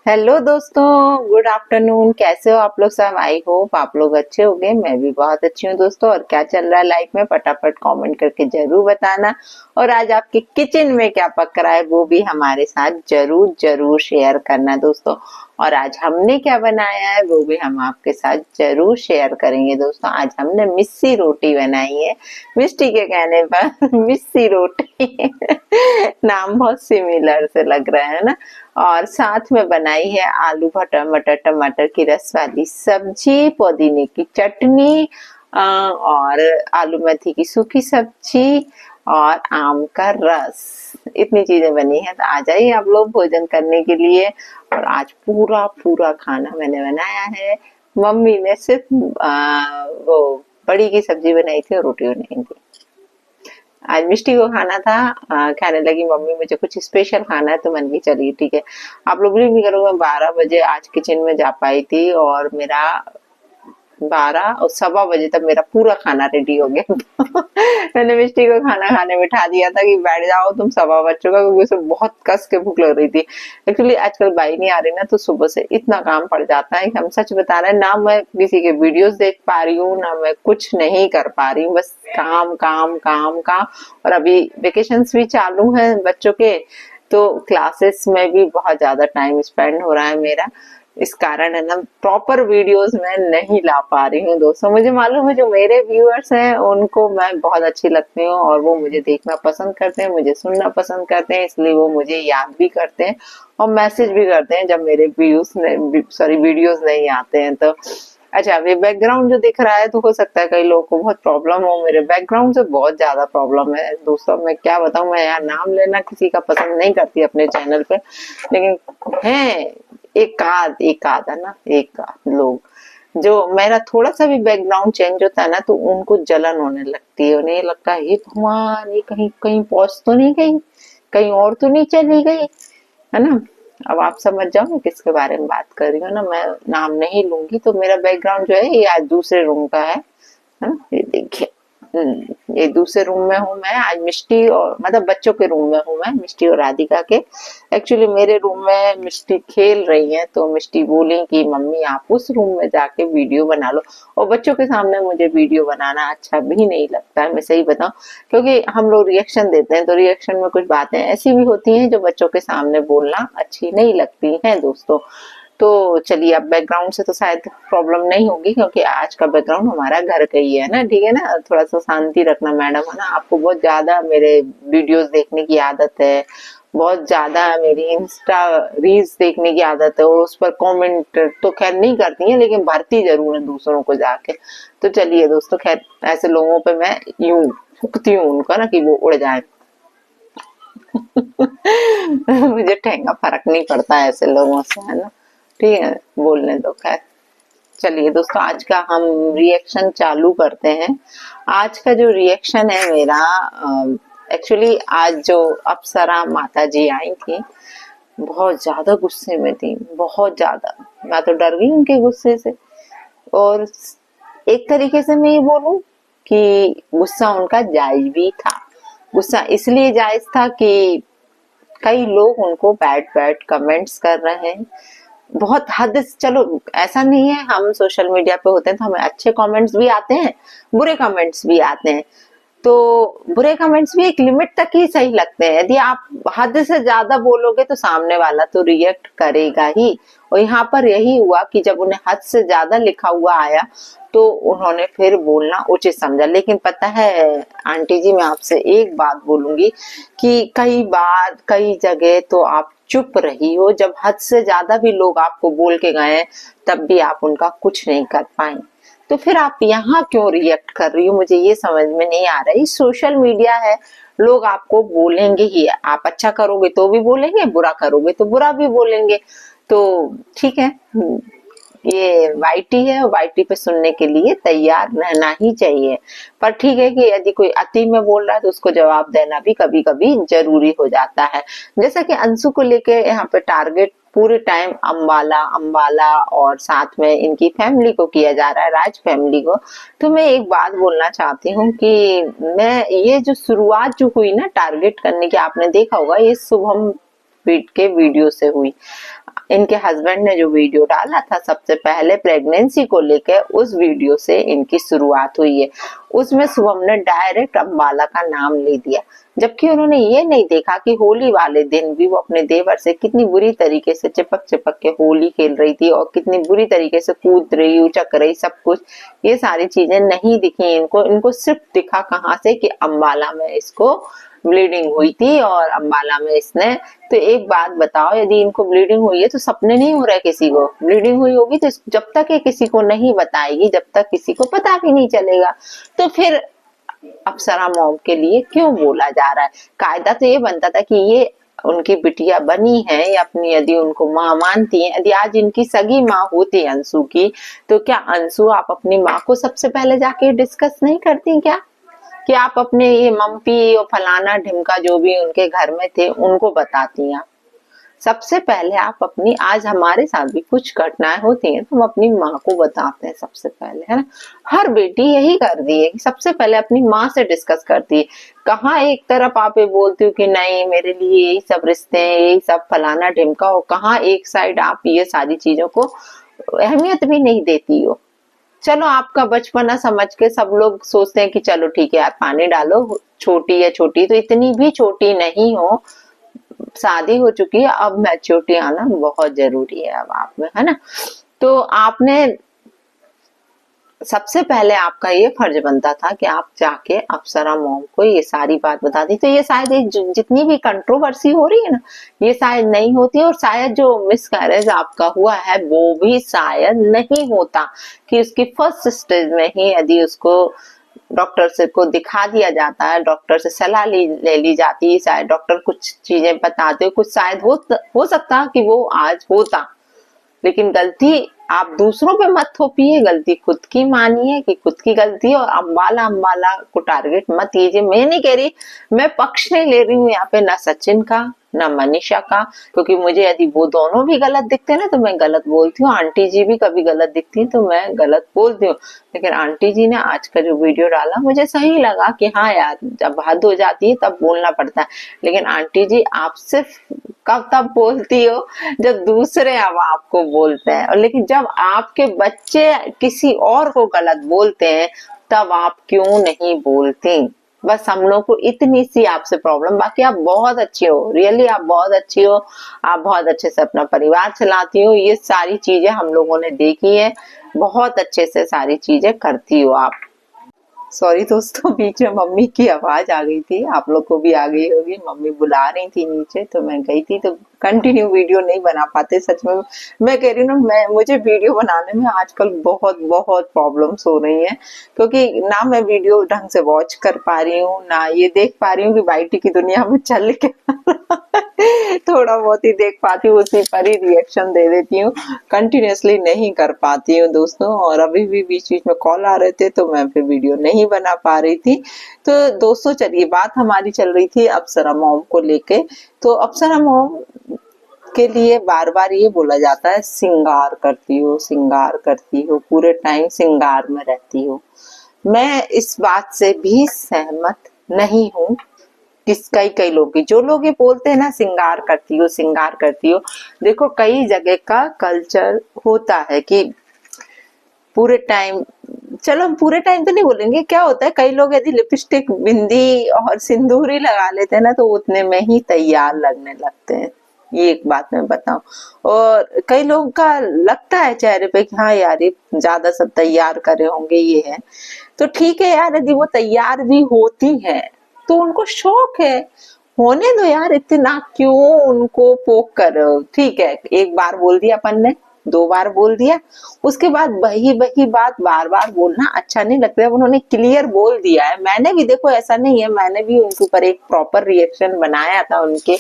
Hello दोस्तों, good afternoon. कैसे हो आप लोग सब? आई होप आप लोग अच्छे होंगे। मैं भी बहुत अच्छी हूँ दोस्तों। और क्या चल रहा है लाइफ में, फटाफट कमेंट करके जरूर बताना। और आज आपके किचन में क्या पक रहा है वो भी हमारे साथ जरूर जरूर शेयर करना दोस्तों। और आज हमने क्या बनाया है वो भी हम आपके साथ जरूर शेयर करेंगे दोस्तों। आज हमने मिस्सी रोटी बनाई है, मिष्टी के कहने पर मिस्सी रोटी नाम बहुत सिमिलर से लग रहा है ना। और साथ में बनाई है आलू भटर मटर टमाटर की रस वाली सब्जी, पुदीने की चटनी, और आलू मेथी की सूखी सब्जी और आम का रस। इतनी चीजें बनी है। तो आ जाइए आप लोग भोजन करने के लिए। और आज पूरा पूरा खाना मैंने बनाया है। मम्मी ने सिर्फ वो बड़ी की सब्जी बनाई थी और रोटी बनाई थी। आज मिष्टी को खाना था। कहने लगी मम्मी मुझे कुछ स्पेशल खाना है, तो मन की चलिए ठीक है। आप लोग भी नहीं करोगे। 12 बजे आज किचन में जा पाई थी और मेरा 12 और सवा बजे तक मेरा पूरा खाना रेडी हो गया मैंने मिष्टी को खाना खाने बिठा दिया था कि बैठ जाओ तुम, सवा बज चुका, क्योंकि उसे बहुत कस के भूख लग रही थी। एक्चुअली आजकल बाई नहीं आ रही ना, तो सुबह से इतना काम पड़ जाता है कि हम सच बता रहे हैं ना, मैं किसी के वीडियोस देख पा रही हूँ ना मैं कुछ नहीं कर पा रही हूँ। बस काम काम काम काम। और अभी वेकेशंस भी चालू है बच्चों के, तो क्लासेस में भी बहुत ज्यादा टाइम स्पेंड हो रहा है मेरा। इस कारण है ना, प्रॉपर वीडियोस मैं नहीं ला पा रही हूँ दोस्तों। मुझे मालूम है जो मेरे व्यूअर्स हैं उनको मैं बहुत अच्छी लगती हूँ और वो मुझे देखना पसंद करते हैं, मुझे सुनना पसंद करते हैं, इसलिए वो मुझे याद भी करते हैं और मैसेज भी करते हैं जब मेरे वीडियोस नहीं आते हैं तो। अच्छा, ये बैकग्राउंड जो दिख रहा है तो हो सकता है कई लोगों को बहुत प्रॉब्लम हो। मेरे बैकग्राउंड से बहुत ज्यादा प्रॉब्लम है दोस्तों। मैं क्या बताऊं, मैं यार नाम लेना किसी का पसंद नहीं करती अपने चैनल पे, लेकिन है एक आध है ना, एक आध लोग जो मेरा थोड़ा सा भी बैकग्राउंड चेंज होता है ना तो उनको जलन होने लगती है। उन्हें लगता है हे भगवान, ये कहीं कहीं पहुंच तो नहीं गई, कहीं और तो नहीं चली गई, है ना। अब आप समझ जाओ मैं किसके बारे में बात कर रही हूँ ना। मैं नाम नहीं लूंगी। तो मेरा बैकग्राउंड जो है ये आज दूसरे रूम का है ना, ये देखिए। ये दूसरे रूम में हूँ मैं आज। मिष्टी और मतलब बच्चों के रूम में हूँ मैं, मिष्टी और राधिका के। एक्चुअली मेरे रूम में मिष्टी खेल रही है तो मिष्टी बोली कि मम्मी आप उस रूम में जाके वीडियो बना लो। और बच्चों के सामने मुझे वीडियो बनाना अच्छा भी नहीं लगता है, मैं सही बताऊं, क्योंकि हम लोग रिएक्शन देते हैं तो रिएक्शन में कुछ बातें ऐसी भी होती हैं जो बच्चों के सामने बोलना अच्छी नहीं लगती हैं दोस्तों। तो चलिए, अब बैकग्राउंड से तो शायद प्रॉब्लम नहीं होगी क्योंकि आज का बैकग्राउंड हमारा घर का ही है ना, ठीक है ना। थोड़ा सा शांति रखना मैडम, है ना। आपको बहुत ज्यादा मेरे वीडियोस देखने की आदत है, बहुत ज्यादा मेरी इंस्टा रील्स देखने की आदत है और उस पर कमेंट तो खैर नहीं करती है लेकिन भरती जरूर है दूसरों को जाके। तो चलिए दोस्तों, खैर ऐसे लोगों पे मैं यूं फूकती हूँ उनका ना कि वो उड़ जाए मुझे ठेंगा फर्क नहीं पड़ता ऐसे लोगों से, है ना। ठीक है, बोलने दो। खैर चलिए दोस्तों, आज का हम रिएक्शन चालू करते हैं। आज का जो रिएक्शन है मेरा, एक्चुअली आज जो अप्सरा माता जी आई थी बहुत ज्यादा गुस्से में थी, बहुत ज्यादा। मैं तो डर गई उनके गुस्से से। और एक तरीके से मैं ये बोलूं कि गुस्सा उनका जायज भी था। गुस्सा इसलिए जायज था कि कई लोग उनको बैड बैड कमेंट्स कर रहे हैं बहुत हद से। चलो ऐसा नहीं है, हम सोशल मीडिया पे होते हैं तो हमें अच्छे कमेंट्स भी आते हैं, बुरे कमेंट्स भी आते हैं। तो बुरे कमेंट्स भी एक लिमिट तक ही सही लगते हैं। यदि आप हद से ज्यादा बोलोगे तो सामने वाला तो रिएक्ट करेगा ही। और यहाँ पर यही हुआ कि जब उन्हें हद से ज्यादा लिखा हुआ आया तो उन्होंने फिर बोलना उचित समझा। लेकिन पता है आंटी जी, मैं आपसे एक बात बोलूंगी कि कई बार कई जगह तो आप चुप रही हो, जब हद से ज्यादा भी लोग आपको बोल के गए तब भी आप उनका कुछ नहीं कर पाए। तो फिर आप यहाँ क्यों रिएक्ट कर रही हो, मुझे ये समझ में नहीं आ रहा है। सोशल मीडिया है, लोग आपको बोलेंगे ही। आप अच्छा करोगे तो भी बोलेंगे, बुरा करोगे तो बुरा भी बोलेंगे। तो ठीक है, ये वाईटी है और वाईटी पे सुनने के लिए तैयार रहना ही चाहिए। पर ठीक है कि यदि कोई अति में बोल रहा है तो उसको जवाब देना भी कभी कभी जरूरी हो जाता है। जैसा कि अंशु को लेके यहाँ पे टारगेट पूरे टाइम अंबाला अंबाला और साथ में इनकी फैमिली को किया जा रहा है, राज फैमिली को। तो मैं एक बात बोलना चाहती हूँ कि मैं ये जो शुरुआत जो हुई ना टारगेट करने की, आपने देखा होगा ये शुभम के वीडियो से हुई। इनके हस्बैंड ने जो वीडियो डाला था सबसे पहले प्रेगनेंसी को लेकर, उस वीडियो से इनकी शुरुआत हुई है। उसमें शुभम ने डायरेक्ट अम्बाला का नाम ले दिया, जबकि उन्होंने ये नहीं देखा कि होली वाले दिन भी वो अपने देवर से कितनी बुरी तरीके से चिपक चिपक के होली खेल रही थी और कितनी बुरी तरीके से कूद रही, उचक रही, सब कुछ ये सारी चीजें नहीं दिखी इनको सिर्फ दिखा कहाँ से कि अम्बाला में इसको ब्लीडिंग हुई थी और अम्बाला में इसने। तो एक बात बताओ, यदि इनको ब्लीडिंग हुई है तो सपने नहीं हो रहे, किसी को ब्लीडिंग हुई होगी तो जब तक ये किसी को नहीं बताएगी, जब तक किसी को पता भी नहीं चलेगा, तो फिर अप्सरा मॉम के लिए क्यों बोला जा रहा है? कायदा तो ये बनता था कि ये उनकी बिटिया बनी है या अपनी, यदि उनको माँ मानती है, यदि आज इनकी सगी माँ होती अंशु की, तो क्या अंशु आप अपनी माँ को सबसे पहले जाके डिस्कस नहीं करती क्या कि आप अपने ये मम्पी और फलाना ढिमका जो भी उनके घर में थे उनको बताती हैं? सबसे पहले आप अपनी, आज हमारे साथ भी कुछ घटनाएं होती हैं तो हम अपनी माँ को बताते हैं सबसे पहले, है ना। हर बेटी यही कर रही है कि सबसे पहले अपनी माँ से डिस्कस करती है। कहाँ एक तरफ आप ये बोलती हो कि नहीं मेरे लिए यही सब रिश्ते हैं, यही सब फलाना ढिमका हो, कहाँ एक साइड आप ये सारी चीजों को अहमियत भी नहीं देती हो। चलो आपका बचपना समझ के सब लोग सोचते हैं कि चलो ठीक है यार पानी डालो, छोटी है, छोटी तो इतनी भी छोटी नहीं हो, शादी हो चुकी है, अब मैच्योरिटी आना बहुत जरूरी है अब आप में, है ना। तो आपने सबसे पहले आपका ये फर्ज बनता था कि आप जाके अप्सरा मॉम को ये सारी बात बता दी, तो ये शायद जितनी भी कंट्रोवर्सी हो रही है ना, ये शायद नहीं होती, और शायद जो मिसकैरेज आपका हुआ है वो भी शायद नहीं होता कि उसकी फर्स्ट स्टेज में ही यदि उसको डॉक्टर से को दिखा दिया जाता है, डॉक्टर से सलाह ले ली जाती है, शायद डॉक्टर कुछ चीजें बताते हो, कुछ शायद हो सकता कि वो आज होता। लेकिन गलती आप दूसरों पे मत थोपिए, गलती खुद की मानिए कि खुद की गलती है, और अम्बाला को टारगेट मत कीजिए। मैं नहीं कह रही, मैं पक्ष नहीं ले रही हूँ यहाँ पे, ना सचिन का ना मनीषा का, क्योंकि मुझे यदि वो दोनों भी गलत दिखते हैं ना तो मैं गलत बोलती हूँ। आंटी जी भी कभी गलत दिखती है तो मैं गलत बोलती हूँ, लेकिन आंटी जी ने आज का जो वीडियो डाला मुझे सही लगा कि हाँ यार, जब हद हो जाती है तब बोलना पड़ता है। लेकिन आंटी जी आप सिर्फ कब तब बोलती हो जब दूसरे अब आपको बोलते हैं, और लेकिन जब आपके बच्चे किसी और को गलत बोलते हैं तब आप क्यों नहीं बोलती? बस हम लोग को इतनी सी आपसे प्रॉब्लम, बाकी आप बहुत अच्छी हो, रियली आप बहुत अच्छी हो, आप बहुत अच्छे से अपना परिवार चलाती हो, ये सारी चीजें हम लोगों ने देखी है, बहुत अच्छे से सारी चीजें करती हो आप। सॉरी दोस्तों, बीच में मम्मी की आवाज आ गई थी, आप लोग को भी आ गई होगी, मम्मी बुला रही थी नीचे तो मैं गई थी, तो कंटिन्यू वीडियो नहीं बना पाते। सच में मैं कह रही हूँ ना, मुझे वीडियो बनाने में आजकल बहुत बहुत प्रॉब्लम्स हो रही हैं, क्योंकि ना मैं वीडियो ढंग से वॉच कर पा रही हूँ, ना ये देख पा रही हूँ कि वाईटी की दुनिया में चल के थोड़ा बहुत ही देख पाती हूँ, उसी पर ही रिएक्शन दे देती हूँ, कंटिन्यूअसली नहीं कर पाती हूँ दोस्तों। और अभी भी बीच बीच में कॉल आ रहे थे तो मैं फिर वीडियो नहीं बना पा रही थी। तो दोस्तों चलिए, बात हमारी चल रही थी अप्सरा मॉम को लेके। तो अप्सरा मॉम के लिए बार बार ये बोला जाता है सिंगार करती हो, सिंगार करती हो, पूरे टाइम सिंगार में रहती हो। मैं इस बात से भी सहमत नहीं हूँ। कई लोग, जो लोग ये बोलते हैं ना सिंगार करती हो, सिंगार करती हो, देखो कई जगह का कल्चर होता है कि पूरे टाइम, चलो हम पूरे टाइम तो नहीं बोलेंगे, क्या होता है कई लोग यदि लिपस्टिक, बिंदी और सिंदूर ही लगा लेते हैं ना तो उतने में ही तैयार लगने लगते हैं। ये एक बात मैं बताऊं, और कई लोगों का लगता है चेहरे पे कि हाँ यार ये ज्यादा सब तैयार करे होंगे, ये है तो ठीक है यार, यदि वो तैयार भी होती है तो उनको शौक है, होने दो यार, इतना क्यों उनको पोक कर रहे हो? ठीक है, एक बार बोल दिया अपन ने, 2 बार बोल दिया, उसके बाद वही बात बार बार बोलना अच्छा नहीं लगता है। उन्होंने क्लियर बोल दिया है, मैंने भी, देखो ऐसा नहीं है, मैंने भी उनके ऊपर एक प्रॉपर रिएक्शन बनाया था उनके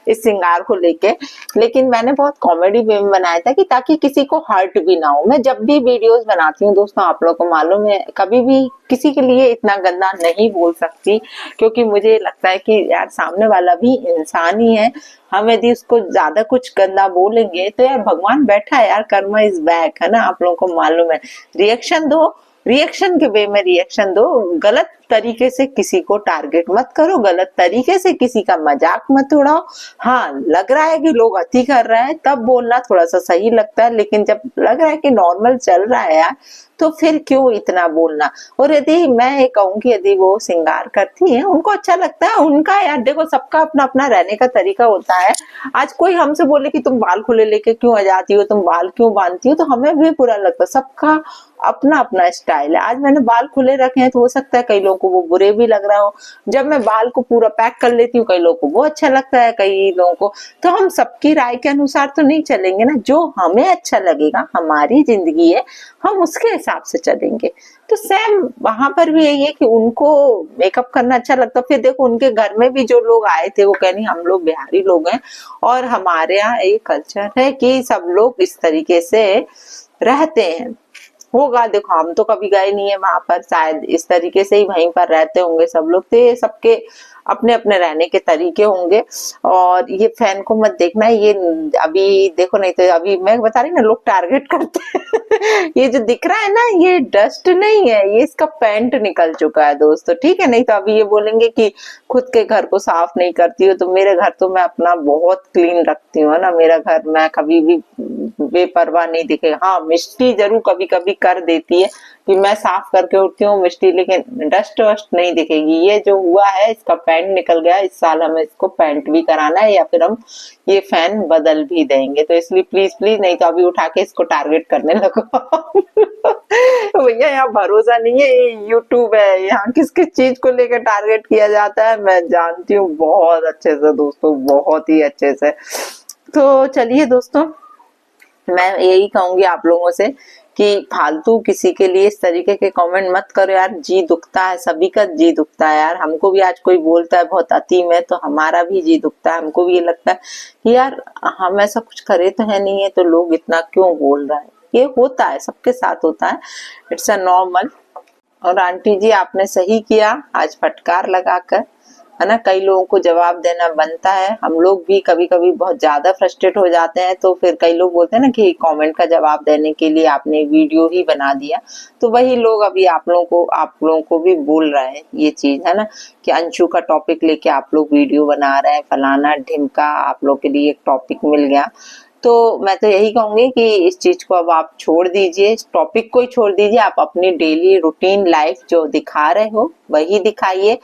इस सिंगार को लेके, लेकिन मैंने बहुत कॉमेडी वे में बनाया था कि ताकि किसी को हर्ट भी ना हो। मैं जब भी वीडियोस बनाती हूँ दोस्तों, आप लोगों को मालूम है, कभी भी किसी के लिए इतना गंदा नहीं बोल सकती, क्योंकि मुझे लगता है कि यार सामने वाला भी इंसान ही है, हम यदि उसको ज्यादा कुछ गंदा बोलेंगे तो यार भगवान बैठा है यार, कर्मा इज बैक, है ना, आप लोगों को मालूम है। रिएक्शन दो, रिएक्शन के वे में रिएक्शन दो, गलत तरीके से किसी को टारगेट मत करो, गलत तरीके से किसी का मजाक मत उड़ाओ। हाँ, लग रहा है कि लोग अति कर रहे हैं तब बोलना थोड़ा सा सही लगता है, लेकिन जब लग रहा है कि नॉर्मल चल रहा है यार, तो फिर क्यों इतना बोलना। और यदि मैं ये कहूँ यदि वो श्रृंगार करती है, उनको अच्छा लगता है, उनका यार देखो सबका अपना अपना रहने का तरीका होता है। आज कोई हमसे बोले कि तुम बाल खुले लेके क्यों आ जाती हो, तुम बाल क्यों बांधती हो, तो हमें भी बुरा लगता है। सबका अपना अपना स्टाइल है। आज मैंने बाल खुले रखे हैं तो हो सकता है कई लोगों को वो बुरे भी लग रहा हो। जब मैं बाल को पूरा पैक कर लेती हूँ, कई लोगों को वो अच्छा लगता है, कई लोगों को। तो हम सबकी राय के अनुसार तो नहीं चलेंगे ना, जो हमें अच्छा लगेगा, हमारी जिंदगी है, हम उसके हिसाब से चलेंगे। तो सेम वहां पर भी यही है कि उनको मेकअप करना अच्छा लगता। फिर देखो उनके घर में भी जो लोग आए थे वो कहनी हम लोग बिहारी लोग हैं और हमारे यहाँ एक कल्चर है कि सब लोग इस तरीके से रहते हैं। होगा, देखो हम तो कभी गए नहीं है वहां पर, शायद इस तरीके से ही वहीं पर रहते होंगे सब लोग। तो ये सबके अपने अपने रहने के तरीके होंगे। और ये फैन को मत देखना, ये अभी देखो, नहीं तो अभी मैं बता रही ना लोग टारगेट करते हैं ये जो दिख रहा है ना, ये डस्ट नहीं है, ये इसका पेंट निकल चुका है दोस्तों, ठीक है। नहीं तो अभी ये बोलेंगे कि खुद के घर को साफ नहीं करती हो। तो मेरे घर तो मैं अपना बहुत क्लीन रखती हूँ ना, मेरा घर मैं कभी भी बेपरवाह नहीं दिखे। हाँ, मिस्टी जरूर कभी कभी कर देती है कि मैं साफ करके उठती हूँ मिस्टी, लेकिन डस्ट वस्ट नहीं दिखेगी। ये जो हुआ है इसका पैंट निकल गया, इस साल हमें इसको पैंट भी कराना है या फिर हम ये फैन बदल भी देंगे। तो इसलिए प्लीज प्लीज, नहीं तो अभी उठा के इसको टारगेट करने लगो भैया यहाँ भरोसा नहीं है, ये यूट्यूब है, यहाँ किस किस चीज को लेकर टारगेट किया जाता है मैं जानती हूँ बहुत अच्छे से दोस्तों, बहुत ही अच्छे से। तो चलिए दोस्तों, मैं यही कहूंगी आप लोगों से कि फालतू किसी के लिए इस तरीके के कमेंट मत करो यार। जी दुखता है, सभी का जी दुखता है यार। हमको भी आज कोई बोलता है बहुत अति में तो हमारा भी जी दुखता है। हमको भी ये लगता है कि यार हम ऐसा कुछ करे तो है नहीं है, तो लोग इतना क्यों बोल रहा है। ये होता है, सबके साथ होता है, इट्स अ नॉर्मल। और आंटी जी आपने सही किया आज फटकार लगाकर, है ना। कई लोगों को जवाब देना बनता है, हम लोग भी कभी कभी बहुत ज्यादा फ्रस्ट्रेट हो जाते हैं। तो फिर कई लोग बोलते हैं ना कि कमेंट का जवाब देने के लिए आपने वीडियो ही बना दिया। तो वही लोग अभी आप लोगों को भी बोल रहे हैं ये चीज, है ना, कि अंशु का टॉपिक लेके आप लोग वीडियो बना रहे हैं, फलाना ढिमका, आप लोग के लिए एक टॉपिक मिल गया। तो मैं तो यही कहूंगी कि इस चीज को अब आप छोड़ दीजिए, इस टॉपिक को ही छोड़ दीजिए। आप अपनी डेली रूटीन लाइफ जो दिखा रहे हो वही दिखाइए।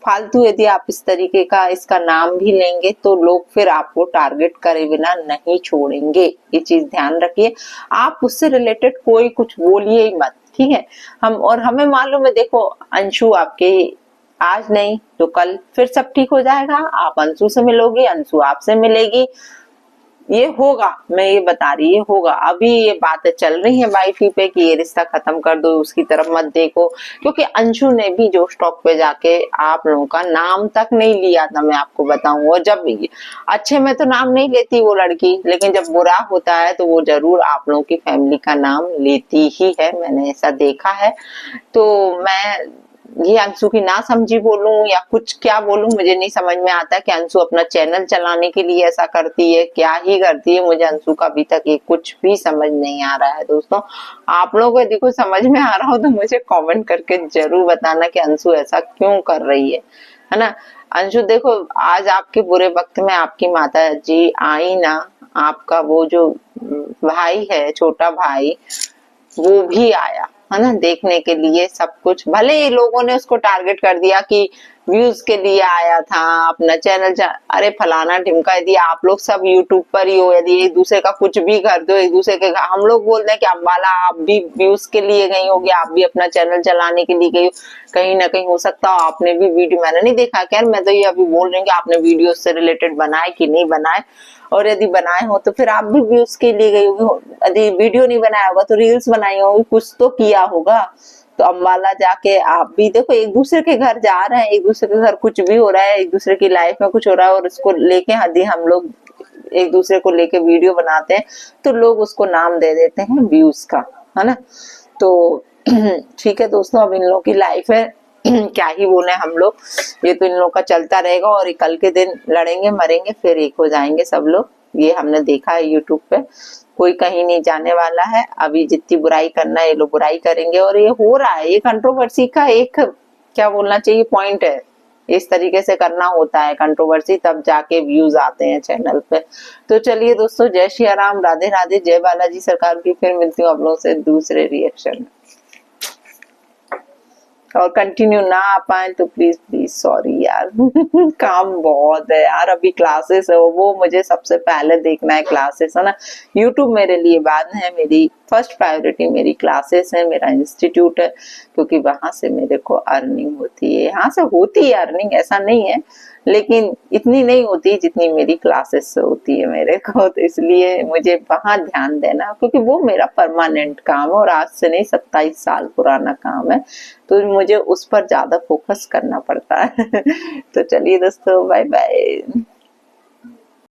फालतू यदि आप इस तरीके का इसका नाम भी लेंगे तो लोग फिर आपको टारगेट करे बिना नहीं छोड़ेंगे, ये चीज ध्यान रखिए। आप उससे रिलेटेड कोई कुछ बोलिए ही मत, ठीक है। हमें मालूम है, देखो अंशु आपके आज नहीं तो कल फिर सब ठीक हो जाएगा। आप अंशु से मिलोगे, अंशु आपसे मिलेगी, ये होगा, मैं ये बता रही, ये होगा। अभी ये बातें चल रही हैं वाईफी पे कि ये रिश्ता खत्म कर दो, उसकी तरफ मत देखो, क्योंकि अंशु ने भी जो स्टॉक पे जाके आप लोगों का नाम तक नहीं लिया था, मैं आपको बताऊं। और जब अच्छे में तो नाम नहीं लेती वो लड़की, लेकिन जब बुरा होता है तो वो जरूर आप लोगों की फैमिली का नाम लेती ही है, मैंने ऐसा देखा है। तो मैं ये अंशु की ना समझी बोलूं या कुछ क्या बोलूं, मुझे नहीं समझ में आता कि अंशु अपना चैनल चलाने के लिए ऐसा करती है, क्या ही करती है। मुझे अंशु का अभी तक ये कुछ भी समझ नहीं आ रहा है दोस्तों। आप लोगों को यदि कुछ समझ में आ रहा हो तो मुझे कमेंट करके जरूर बताना कि अंशु ऐसा क्यों कर रही है ना। अंशु देखो, आज आपके बुरे वक्त में आपकी माता जी आई ना, आपका वो जो भाई है, छोटा भाई, वो भी आया, है ना, देखने के लिए सब कुछ। भले ही लोगों ने उसको टारगेट कर दिया कि व्यूज के लिए आया था, अपना चैनल अरे फलाना ढिमका, यदि आप लोग सब यूट्यूब पर ही हो, यदि एक दूसरे का कुछ भी कर दो, एक दूसरे के, हम लोग बोलते हैं कि अम्बाला आप भी व्यूज के लिए गई होगी, आप भी अपना चैनल चलाने के लिए गई हो, कहीं ना कहीं हो सकता हो आपने भी वीडियो, मैंने नहीं देखा खैर, मैं तो ये अभी बोल रही हूँ कि आपने वीडियो से रिलेटेड बनाए कि नहीं बनाए। और यदि बनाए हो तो फिर आप भी व्यूज के लिए गई होगी। यदि वीडियो नहीं बनाया होगा तो रील्स बनाई होगी, कुछ तो किया होगा। तो अम्बाला जाके आप भी देखो, एक दूसरे के घर जा रहे हैं, एक दूसरे के घर कुछ भी हो रहा है, एक दूसरे की लाइफ में कुछ हो रहा है, और उसको लेके यदि हम लोग एक दूसरे को लेके वीडियो बनाते हैं तो लोग उसको नाम दे देते हैं व्यूज का, है ना। तो ठीक है दोस्तों, अब इन लोगों की लाइफ है क्या ही बोले हम लोग, ये तो इन लोगों का चलता रहेगा। और कल के दिन लड़ेंगे मरेंगे फिर एक हो जाएंगे सब लोग, ये हमने देखा है यूट्यूब पे। कोई कहीं नहीं जाने वाला है, अभी जितनी बुराई करना है ये लोग बुराई करेंगे। और ये हो रहा है, ये कंट्रोवर्सी का एक क्या बोलना चाहिए, पॉइंट है। इस तरीके से करना होता है कंट्रोवर्सी, तब जाके व्यूज आते हैं चैनल पे। तो चलिए दोस्तों, जय श्री राम, राधे राधे, जय बालाजी सरकार की। फिर मिलती हूँ आप लोगों से दूसरे रिएक्शन में। और कंटिन्यू ना आ पाए तो प्लीज प्लीज सॉरी यार। काम बहुत है यार, अभी क्लासेस है, वो मुझे सबसे पहले देखना है, क्लासेस है ना। यूट्यूब मेरे लिए बाद है, मेरी फर्स्ट प्रायोरिटी मेरी क्लासेस है, मेरा इंस्टीट्यूट है, क्योंकि वहां से मेरे को अर्निंग होती है। यहाँ से होती है अर्निंग, ऐसा नहीं है, लेकिन इतनी नहीं होती जितनी मेरी क्लासेस से होती है मेरे को। तो इसलिए मुझे वहां ध्यान देना, क्योंकि वो मेरा परमानेंट काम है और आज से नहीं, 27 साल पुराना काम है, तो मुझे उस पर ज्यादा फोकस करना पड़ता है। तो चलिए दोस्तों, बाय बाय।